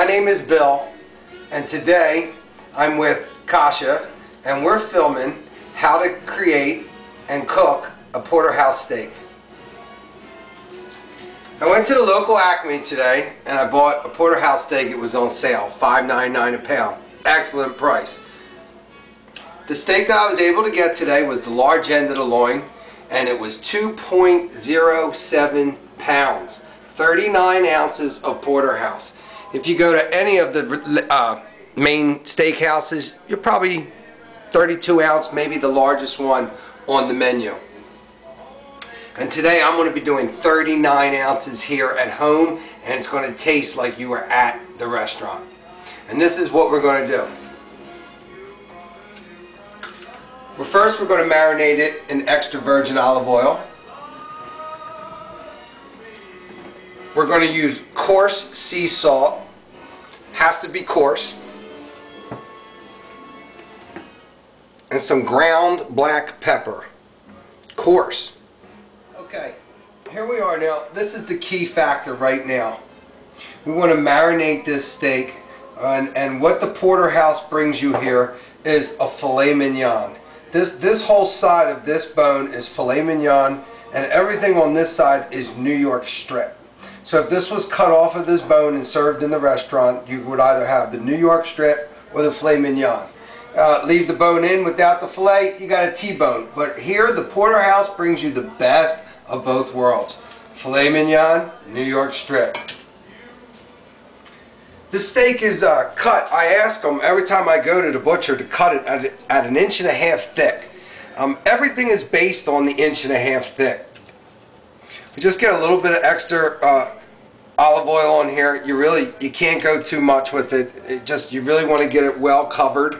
name is Bill, and today I'm with Kasha, and we're filming how to create and cook a porterhouse steak. I went to the local Acme today and I bought a porterhouse steak. It was on sale, $5.99 a pound. Excellent price. The steak that I was able to get today was the large end of the loin, and it was 2.07 pounds, 39 ounces of porterhouse. If you go to any of the main steakhouses, you're probably 32 ounce, maybe the largest one on the menu. And today I'm going to be doing 39 ounces here at home, and it's going to taste like you were at the restaurant. And this is what we're going to do. Well, first we're going to marinate it in extra virgin olive oil. We're going to use coarse sea salt. Has to be coarse. And some ground black pepper. Coarse. Okay, here we are now. This is the key factor right now. We want to marinate this steak, and what the porterhouse brings you here is a filet mignon. This whole side of this bone is filet mignon, and everything on this side is New York strip. So if this was cut off of this bone and served in the restaurant, you would either have the New York strip or the filet mignon. Leave the bone in without the filet, you got a T-bone. But here the porterhouse brings you the best of both worlds. Filet mignon, New York strip. The steak is cut. I ask them every time I go to the butcher to cut it at 1.5 inches thick. Everything is based on the 1.5 inches thick. We just get a little bit of extra olive oil on here. You can't go too much with it. You really want to get it well covered.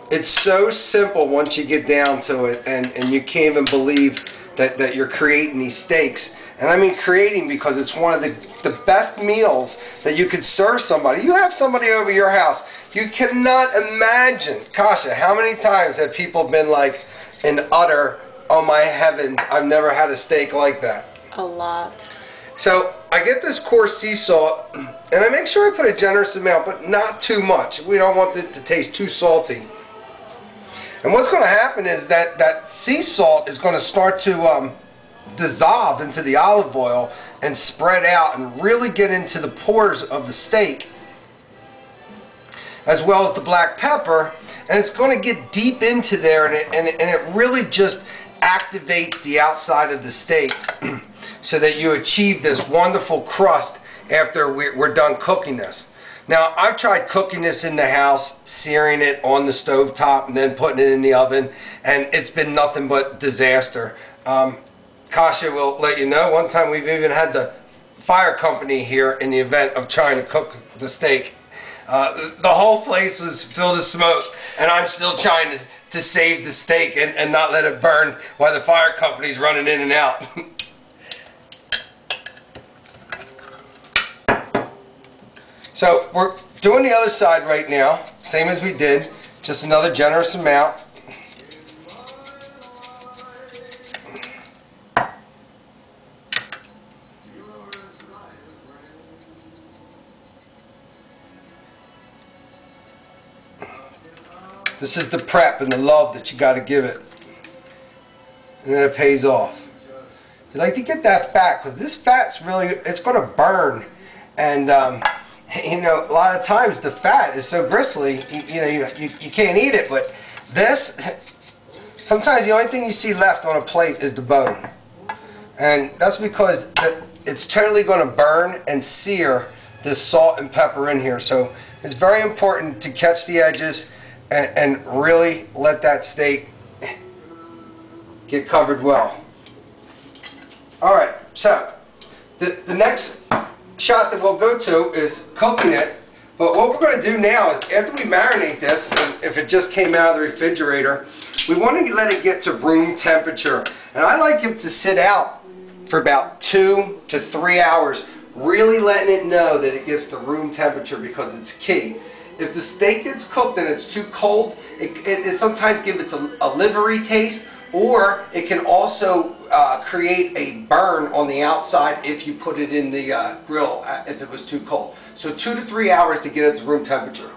It's so simple once you get down to it, and you can't even believe that you're creating these steaks. And I mean creating, because it's one of the best meals that you could serve somebody. You have somebody over your house, you cannot imagine, Kasha, how many times have people been like in utter, oh my heavens, I've never had a steak like that. A lot. So I get this coarse sea salt, and I make sure I put a generous amount, but not too much. We don't want it to taste too salty. And what's going to happen is that sea salt is going to start to dissolve into the olive oil and spread out and really get into the pores of the steak, as well as the black pepper, and it's going to get deep into there, and it really just activates the outside of the steak so that you achieve this wonderful crust after we're done cooking this. Now, I've tried cooking this in the house, searing it on the stove top and then putting it in the oven, and it's been nothing but disaster. Kasha will let you know, one time we've even had the fire company here in the event of trying to cook the steak. The whole place was filled with smoke, and I'm still trying to save the steak and not let it burn while the fire company's running in and out. So we're doing the other side right now, same as we did, just another generous amount. This is the prep and the love that you got to give it, and then it pays off. You like to get that fat, because this fat's really, it's going to burn, and you know, a lot of times the fat is so gristly, you can't eat it, but this, sometimes the only thing you see left on a plate is the bone. And that's because it's totally going to burn and sear this salt and pepper in here. So it's very important to catch the edges and really let that steak get covered well. Alright, so the next shot that we'll go to is cooking it, but what we're going to do now is, after we marinate this, and if it just came out of the refrigerator, we want to let it get to room temperature, and I like it to sit out for about 2 to 3 hours, really letting it know that it gets to room temperature, because it's key. If the steak gets cooked and it's too cold, it sometimes gives it a livery taste, or it can also create a burn on the outside if you put it in the grill if it was too cold. So 2 to 3 hours to get it to room temperature.